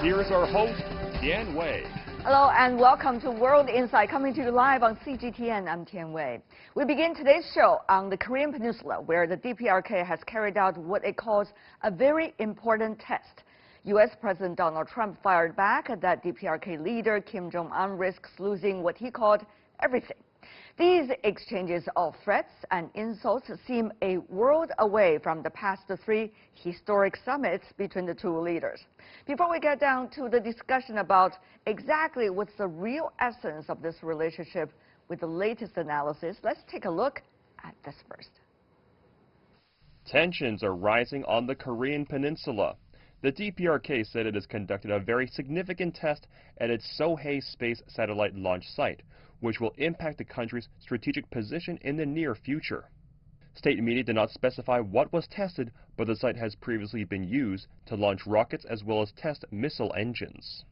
Here's our host, Tian Wei. Hello and welcome to World Insight, coming to you live on CGTN. I'm Tian Wei. We begin today's show on the Korean Peninsula, where the DPRK has carried out what it calls a very important test. U.S. President Donald Trump fired back at that DPRK leader Kim Jong Un risks losing what he called everything. These exchanges of threats and insults seem a world away from the past three historic summits between the two leaders. Before we get down to the discussion about exactly what's the real essence of this relationship with the latest analysis, let's take a look at this first. Tensions are rising on the Korean Peninsula. The DPRK said it has conducted a very significant test at its Sohae space satellite launch site, which will impact the country's strategic position in the near future. State media did not specify what was tested, but the site has previously been used to launch rockets as well as test missile engines.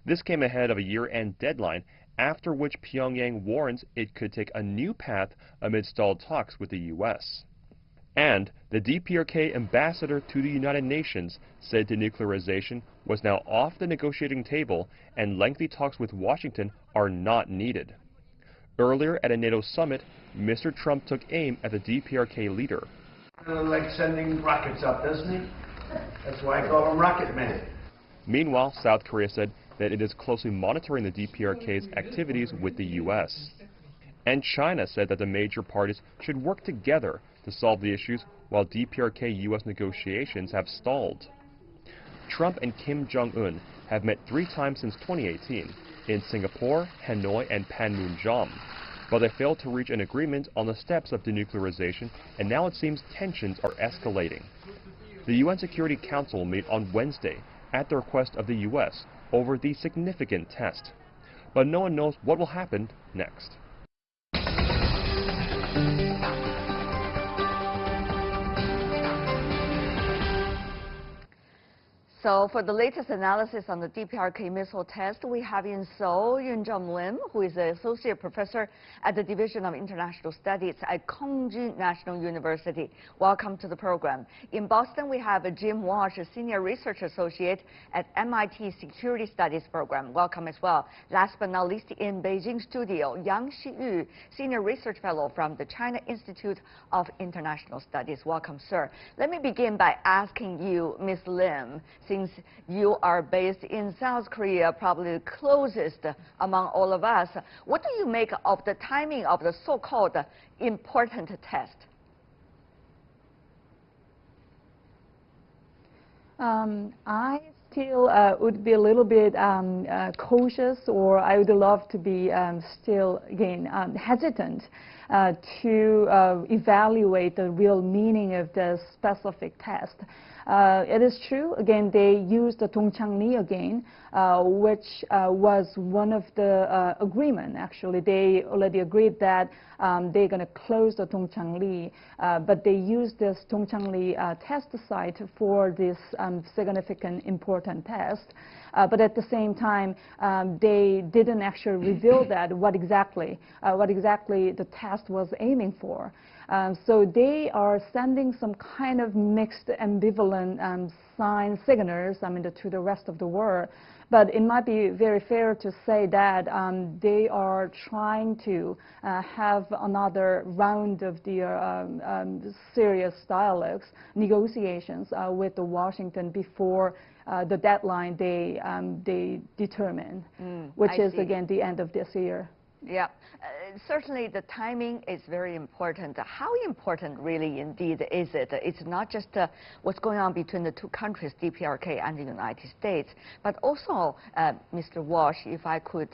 This came ahead of a year-end deadline, after which Pyongyang warns it could take a new path amid stalled talks with the U.S. And the DPRK ambassador to the United Nations said denuclearization was now off the negotiating table and lengthy talks with Washington are not needed. Earlier at a NATO summit, Mr. Trump took aim at the DPRK leader. Like sending rockets up, doesn't he? That's why I call him Rocket Man. Meanwhile, South Korea said that it is closely monitoring the DPRK's activities with the U.S. And China said that the major parties should work together to solve the issues while DPRK-U.S. negotiations have stalled. Trump and Kim Jong Un have met 3 times since 2018 in Singapore, Hanoi, and Panmunjom, but they failed to reach an agreement on the steps of denuclearization, and now it seems tensions are escalating. The UN Security Council met on Wednesday at the request of the U.S. over the significant test, but no one knows what will happen next. So for the latest analysis on the DPRK missile test, we have in Seoul Lim, who is an associate professor at the Division of International Studies at Koongju National University. Welcome to the program. In Boston, we have Jim Walsh, a senior research associate at MIT Security Studies Program. Welcome as well. Last but not least, in Beijing studio, XIYU, senior research fellow from the China Institute of International Studies. Welcome, sir. Let me begin by asking you, Ms. Lim, since you are based in South Korea, probably the closest among all of us, what do you make of the timing of the so-called important test? I still would be a little bit cautious, or I would love to be still, again, hesitant to evaluate the real meaning of the specific test. It is true, again, they used the Dongchangli again, which was one of the agreement, actually. They already agreed that they're going to close the Dongchangli, but they used this Dongchangli test site for this significant, important test. But at the same time, they didn't actually reveal that what exactly the test was aiming for. So they are sending some kind of mixed, ambivalent signals, to the rest of the world. But it might be very fair to say that they are trying to have another round of the serious dialogues, negotiations with Washington before the deadline they determine, which is, again, the end of this year. Yeah, certainly the timing is very important. How important really indeed is it? It's not just what's going on between the two countries, DPRK and the United States, but also, Mr. Walsh, if I could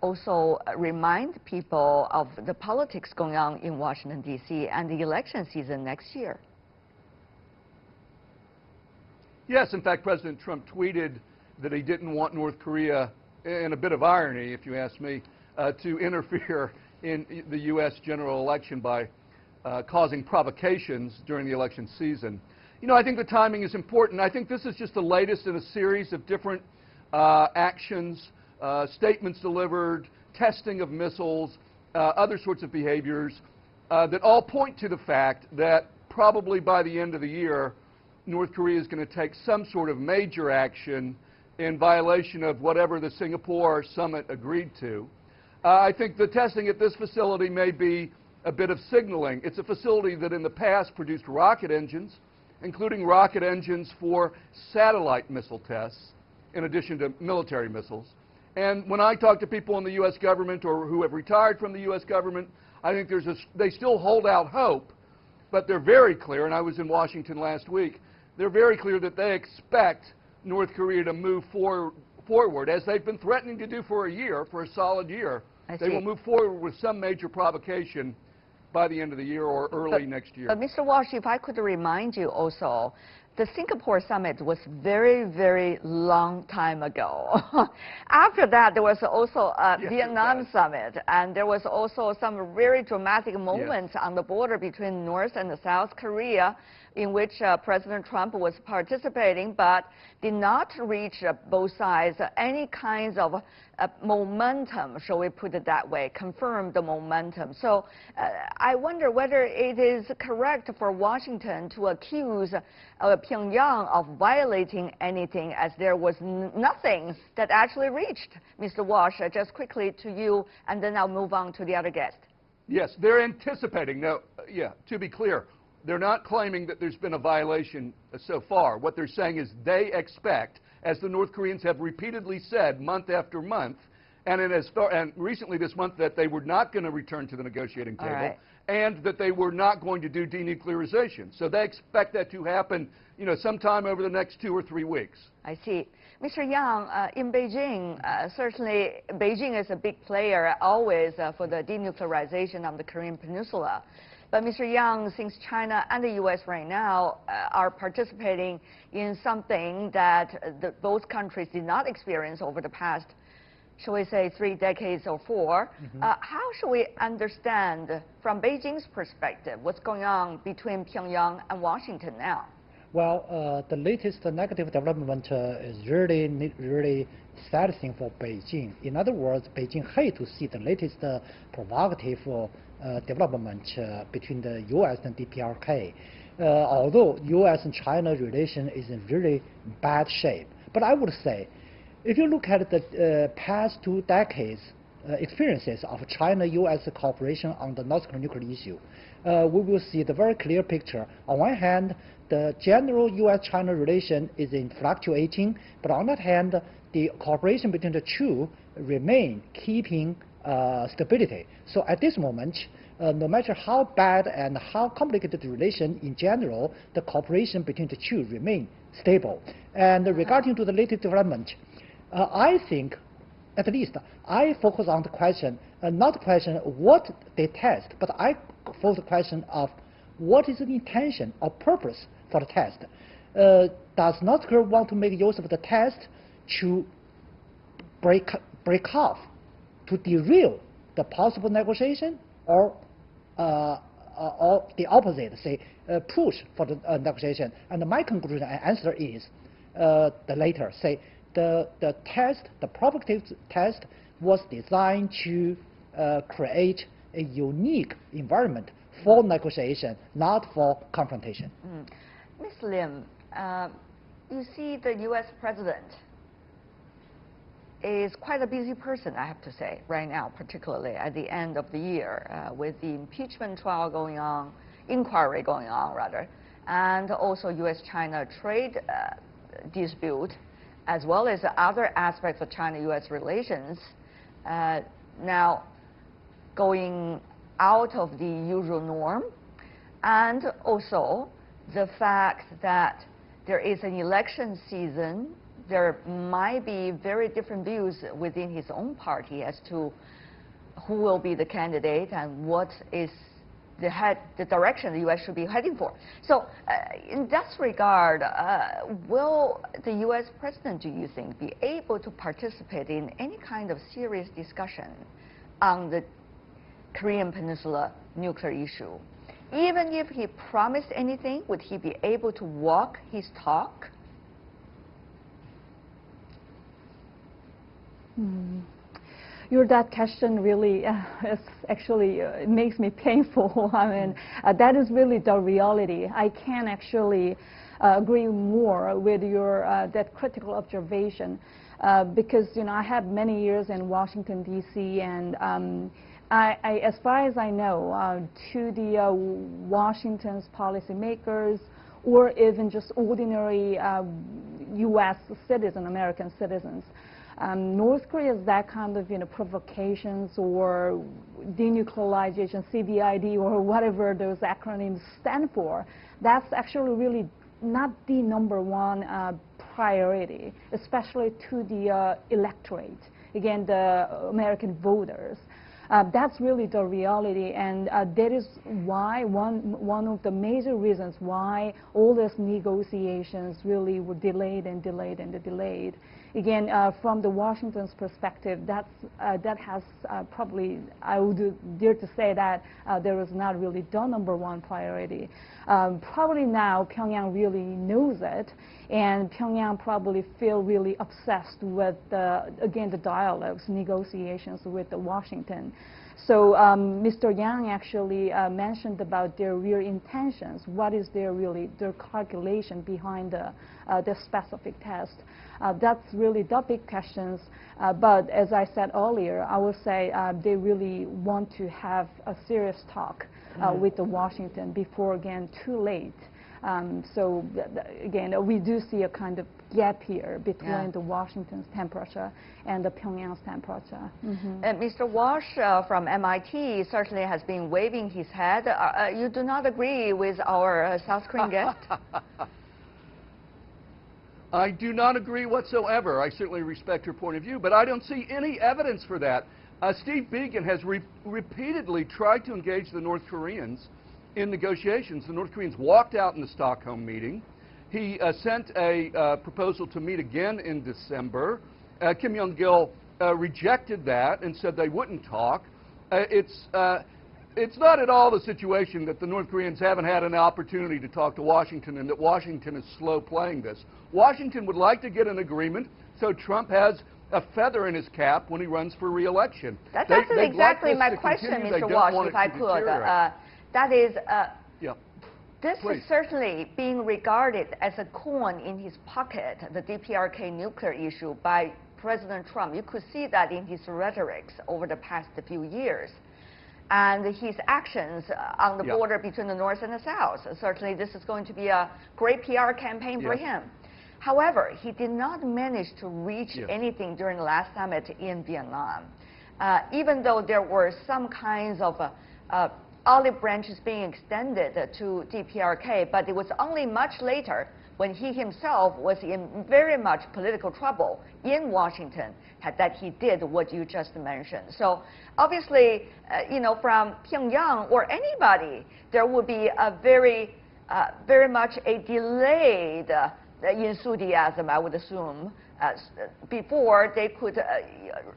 also remind people of the politics going on in Washington, D.C. and the election season next year. Yes, in fact, President Trump tweeted that he didn't want North Korea, in a bit of irony, if you ask me, to interfere in the U.S. general election by causing provocations during the election season. You know, I think the timing is important. I think this is just the latest in a series of different actions, statements delivered, testing of missiles, other sorts of behaviors that all point to the fact that probably by the end of the year, North Korea is going to take some sort of major action in violation of whatever the Singapore summit agreed to. I think the testing at this facility may be a bit of signaling. It's a facility that in the past produced rocket engines, including rocket engines for satellite missile tests, in addition to military missiles. And when I talk to people in the U.S. government or who have retired from the U.S. government, I think they still hold out hope, but they're very clear, and I was in Washington last week, they're very clear that they expect North Korea to move forward, as they've been threatening to do for a year, for a solid year. They will move forward with some major provocation by the end of the year or early next year. But Mr. Walsh, if I could remind you also, the Singapore summit was very, very long time ago. After that, there was also a Vietnam summit, and there was also some very dramatic moments on the border between North and South Korea, in which President Trump was participating, but did not reach both sides any kinds of momentum, shall we put it that way, confirm the momentum. So I wonder whether it is correct for Washington to accuse Pyongyang of violating anything, as there was nothing that actually reached. Mr. Walsh, just quickly to you, and then I'll move on to the other guest. Yes, they're anticipating. Now, to be clear, they're not claiming that there's been a violation so far. What they're saying is they expect, as the North Koreans have repeatedly said month after month, and recently this month, that they were not going to return to the negotiating table, and that they were not going to do denuclearization. So they expect that to happen, sometime over the next 2 or 3 weeks. I see. Mr. Yang, in Beijing, certainly Beijing is a big player always for the denuclearization of the Korean Peninsula. But Mr. Yang, since China and the U.S. right now are participating in something that both countries did not experience over the past, shall we say, 3 decades or 4, how should we understand, from Beijing's perspective, what's going on between Pyongyang and Washington now? Well, the latest negative development is really sad thing for Beijing. In other words, Beijing hates to see the latest provocative development between the U.S. and DPRK. Although U.S. and China relation is in really bad shape. But I would say, if you look at the past 2 decades experiences of China-U.S. cooperation on the North Korean nuclear issue, we will see the very clear picture. On one hand, the general U.S.-China relation is in fluctuating, but on the other hand, the cooperation between the two remain keeping stability. So at this moment, no matter how bad and how complicated the relation in general, the cooperation between the two remain stable. And regarding to the latest development, I think, at least, I focus on the question, not the question what they test, but I focus the question of what is the intention or purpose for the test. Does North Korea want to make use of the test to break off, to derail the possible negotiation, or the opposite, say, push for the negotiation? And my conclusion and answer is the latter. Say, the test, the provocative test, was designed to create a unique environment for negotiation, not for confrontation. Ms. Lim, you see the U.S. president is quite a busy person, I have to say, right now, particularly at the end of the year, with the impeachment trial going on, inquiry going on, rather, and also U.S.-China trade dispute, as well as other aspects of China-U.S. relations, now going out of the usual norm, and also the fact that there is an election season. There might be very different views within his own party as to who will be the candidate and what is the direction the U.S. should be heading for. So in that regard, will the U.S. president, do you think, be able to participate in any kind of serious discussion on the Korean Peninsula nuclear issue? Even if he promised anything, would he be able to walk his talk? that question really is actually it makes me painful. I mean, that is really the reality. I can actually agree more with your that critical observation because I have many years in Washington D.C. and as far as I know, to the Washington's policymakers or even just ordinary U.S. citizens, American citizens. North Korea's that kind of provocations or denuclearization, CBID or whatever those acronyms stand for, that's actually really not the #1 priority, especially to the electorate, again, the American voters. That's really the reality, and that is why one of the major reasons why all these negotiations really were delayed and delayed and delayed. Again, from the Washington's perspective, that has probably, I would dare to say that there is not really the #1 priority. Probably now Pyongyang really knows it, and Pyongyang probably feel really obsessed with again the dialogues, negotiations with Washington. So Mr. Yang actually mentioned about their real intentions. What is their calculation behind the specific test? That's really the big questions. But as I said earlier, I would say they really want to have a serious talk with Washington before, again, too late. So again, we do see a kind of gap here between the Washington's temperature and the Pyongyang's temperature. Mr. Walsh from MIT certainly has been waving his head. You do not agree with our South Korean guest? I do not agree whatsoever. I certainly respect her point of view, but I don't see any evidence for that. Steve Biegun has repeatedly tried to engage the North Koreans in negotiations. The North Koreans walked out in the Stockholm meeting. He sent a proposal to meet again in December. Kim Jong Un rejected that and said they wouldn't talk. It's not at all the situation that the North Koreans haven't had an opportunity to talk to Washington and that Washington is slow playing this. Washington would like to get an agreement so Trump has a feather in his cap when he runs for re-election. That's exactly my question, Mr. Walsh, if I could. That is, this is certainly being regarded as a coin in his pocket, the DPRK nuclear issue, by President Trump. You could see that in his rhetoric over the past few years. And his actions on the border between the North and the South. Certainly this is going to be a great PR campaign for him. However, he did not manage to reach anything during the last summit in Vietnam. Even though there were some kinds of olive branches being extended to DPRK, but it was only much later when he himself was in very much political trouble in Washington that he did what you just mentioned. So obviously, from Pyongyang or anybody, there would be a very much a delayed enthusiasm, I would assume, before they could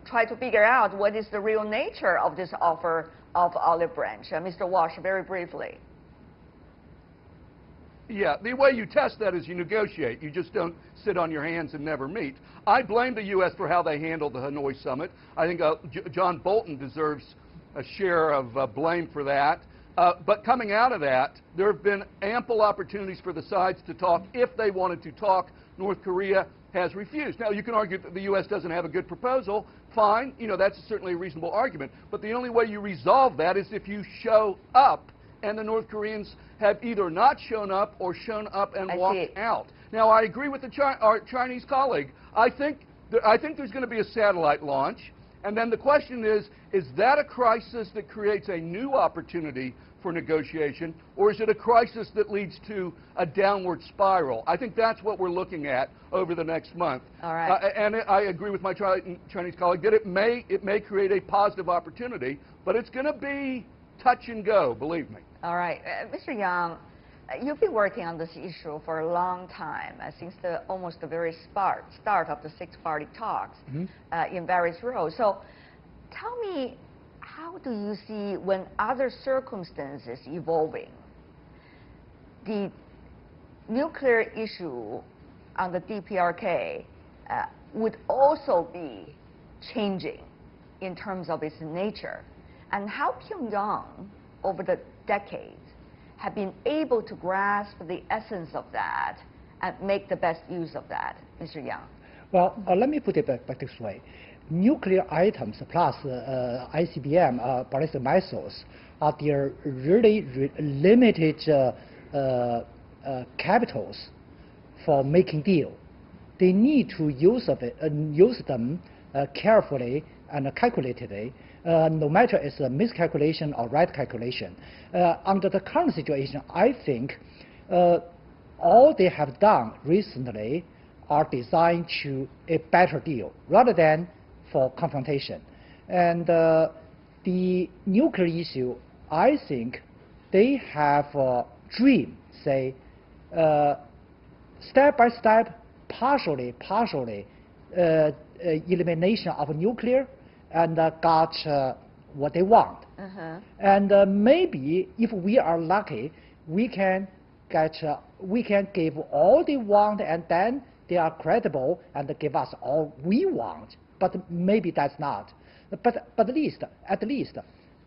try to figure out what is the real nature of this offer of olive branch. Mr. Walsh, very briefly. Yeah, the way you test that is you negotiate. You just don't sit on your hands and never meet. I blame the U.S. for how they handled the Hanoi summit. I think John Bolton deserves a share of blame for that. But coming out of that, there have been ample opportunities for the sides to talk if they wanted to talk. North Korea has refused. Now, you can argue that the U.S. doesn't have a good proposal. Fine, that's certainly a reasonable argument. But the only way you resolve that is if you show up, and the North Koreans have either not shown up or shown up and walked out. Now, I agree with our Chinese colleague. I think there's going to be a satellite launch. And then the question is that a crisis that creates a new opportunity for negotiation, or is it a crisis that leads to a downward spiral? I think that's what we're looking at over the next month. All right. And I agree with my Chinese colleague that it may create a positive opportunity, but it's going to be touch and go, believe me. All right. Mr. Yang, you've been working on this issue for a long time, since almost the very start of the six-party talks in various roles. So tell me, how do you see, when other circumstances evolving, the nuclear issue on the DPRK would also be changing in terms of its nature, and how Pyongyang, over the decades, have been able to grasp the essence of that and make the best use of that, Mr. Yang? Well, let me put it back this way. Nuclear items plus ICBM, ballistic missiles, are their really limited capitals for making deal. They need to use them carefully and calculatedly, no matter it's a miscalculation or right calculation. Under the current situation, I think all they have done recently are designed to a better deal rather than for confrontation. And the nuclear issue, I think they have a dream, say, step by step, partially elimination of nuclear, and got what they want. And maybe if we are lucky, we can give all they want, and then they are credible and give us all we want. But maybe that's not. But at least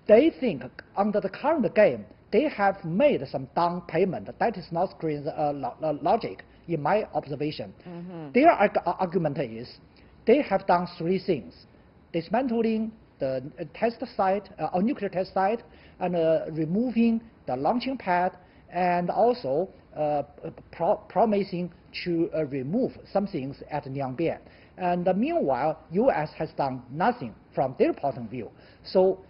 they think under the current game they have made some down payment. That is North Korean's logic, in my observation. Their argument is they have done three things: dismantling the test site, or nuclear test site, and removing the launching pad, and also promising to remove some things at Nyangbian. And meanwhile, U.S. has done nothing from their point of view. So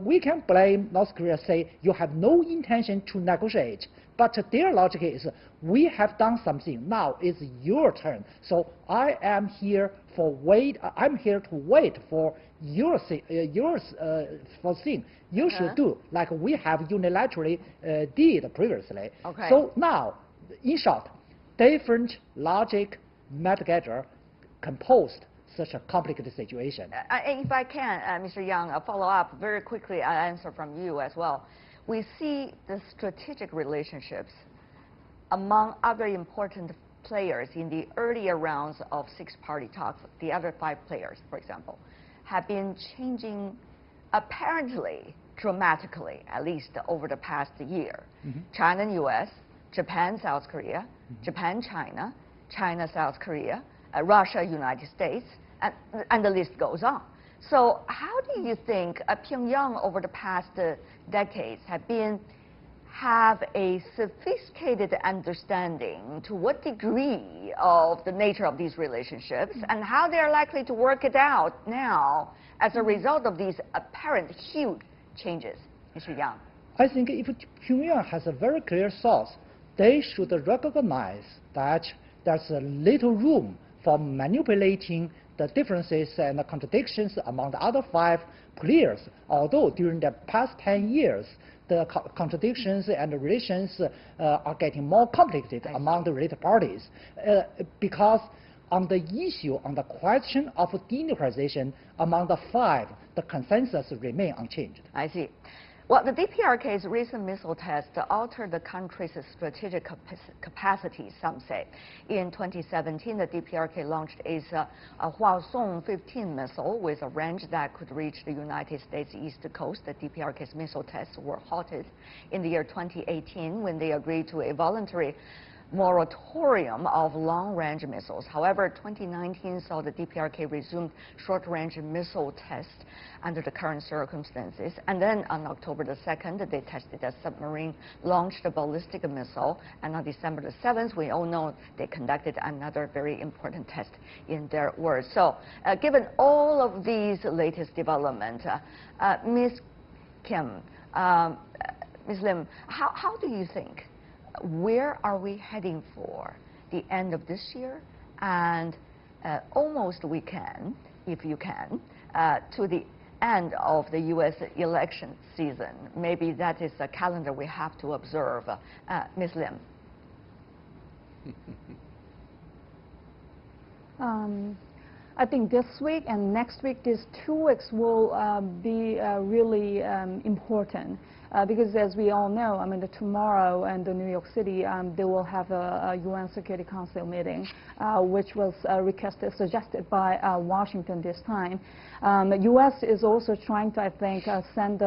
we can blame North Korea, say you have no intention to negotiate. But their logic is, we have done something. Now it's your turn. So I am here for I'm here to wait for your thing you should do, like we have unilaterally did previously. Okay. So now, in short, different logic met together composed such a complicated situation. If I can, Mr. Yang, follow up very quickly, an answer from you as well. We see the strategic relationships among other important players in the earlier rounds of six-party talks. The other five players, for example, have been changing apparently dramatically, at least over the past year. China and U.S., Japan, South Korea, Japan, China, China, South Korea, Russia, United States, and the list goes on. So how do you think Pyongyang over the past decades have a sophisticated understanding to what degree of the nature of these relationships, and how they're likely to work it out now as a result of these apparent huge changes, Mr. Yang? I think if Pyongyang has a very clear thought, they should recognize that there's a little room for manipulating the differences and the contradictions among the other five players, although during the past 10 years, the contradictions and the relations are getting more complicated among the related parties. Because on the issue, on the question of denuclearization among the five, the consensus remain unchanged. I see. Well, the DPRK's recent missile test altered the country's strategic capacity, some say. In 2017, the DPRK launched its Hwasong-15 missile with a range that could reach the United States east coast. The DPRK's missile tests were halted in the year 2018 when they agreed to a voluntary moratorium of long-range missiles. However, 2019 saw the DPRK resumed short-range missile tests under the current circumstances. And then on October the 2nd, they tested a submarine-launched ballistic missile. And on December the 7th, we all know they conducted another very important test in their words. So given all of these latest developments, Ms. Kim, Ms. Lim, how do you think? Where are we heading for the end of this year and almost we can, if you can, to the end of the U.S. election season? Maybe that is a calendar we have to observe. Ms. Lim. I think this week and next week, these 2 weeks will be really important. Because as we all know, I mean, tomorrow in the New York City, they will have a UN Security Council meeting, which was suggested by Washington this time. The U.S. is also trying to, I think, send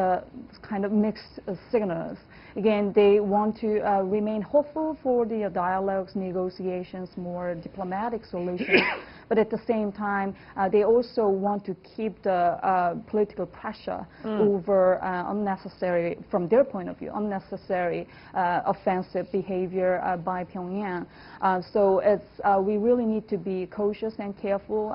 kind of mixed signals. Again, they want to remain hopeful for the dialogues, negotiations, more diplomatic solutions. But at the same time, they also want to keep the political pressure over unnecessary, from their point of view, unnecessary offensive behavior by Pyongyang. So we really need to be cautious and careful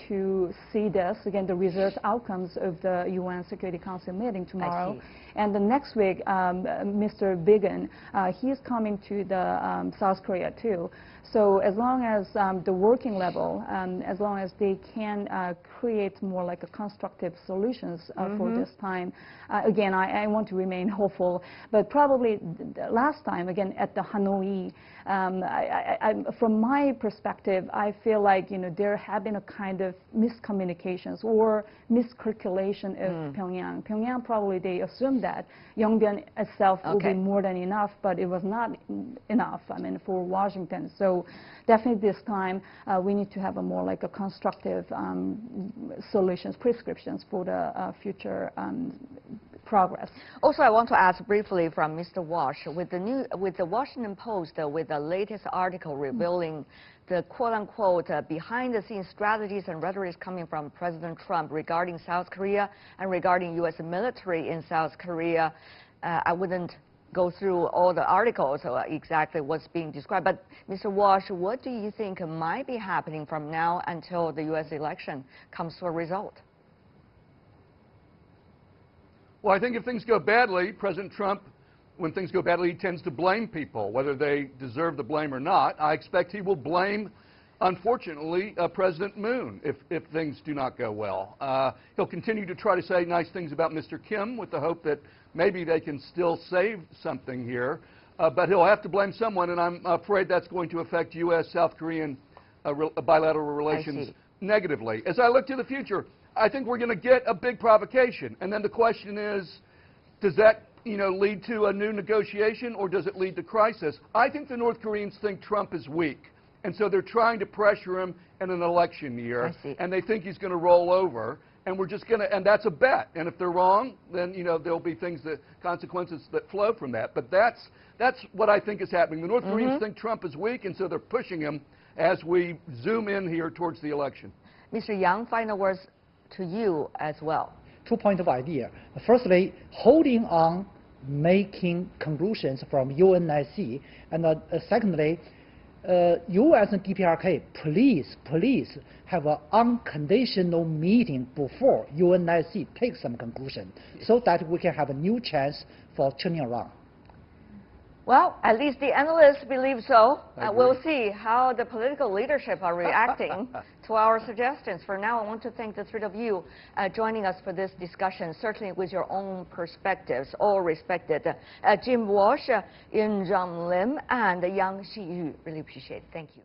to see this, again, the result outcomes of the UN Security Council meeting tomorrow. And the next week, Mr. Biden, he's coming to the South Korea too. So as long as the working level, as long as they can create more like a constructive solutions for this time, again, I want to remain hopeful. But probably last time, again, at the Hanoi, from my perspective, I feel like there have been a kind of miscommunications or miscalculation of Pyongyang. Pyongyang probably they assumed that Yongbyon itself will be more than enough, but it was not enough. I mean, for Washington. So definitely this time we need to have a more like a constructive solutions, prescriptions for the future progress. Also, I want to ask briefly from Mr. Walsh, with the Washington Post, with the latest article revealing the quote-unquote behind-the-scenes strategies and rhetoric coming from President Trump regarding South Korea and regarding U.S. military in South Korea. I wouldn't go through all the articles exactly what's being described, but Mr. Walsh, what do you think might be happening from now until the U.S. election comes to a result? Well, I think if things go badly, President Trump, when things go badly, he tends to blame people, whether they deserve the blame or not. I expect he will blame, unfortunately, President Moon if things do not go well. He'll continue to try to say nice things about Mr. Kim with the hope that maybe they can still save something here. But he'll have to blame someone, and I'm afraid that's going to affect U.S.-South Korean bilateral relations negatively. As I look to the future, I think we're going to get a big provocation. And then the question is, does that lead to a new negotiation, or does it lead to crisis? I think the North Koreans think Trump is weak, and so they're trying to pressure him in an election year, and they think he's going to roll over, and we're just going to, and that's a bet. And if they're wrong, then there'll be consequences that flow from that. But that's what I think is happening. The North Koreans think Trump is weak, and so they're pushing him as we zoom in here towards the election. Mr. Yang, final words to you as well. 2 points of idea. Firstly, holding on making conclusions from UNSC, and secondly, U.S. and DPRK, please have an unconditional meeting before UNSC takes some conclusion, so that we can have a new chance for turning around. Well, at least the analysts believe so. We'll see how the political leadership are reacting to our suggestions. For now, I want to thank the three of you joining us for this discussion, certainly with your own perspectives, all respected. Jim Walsh, Yun Lim, and Yang XIYU. Really appreciate it. Thank you.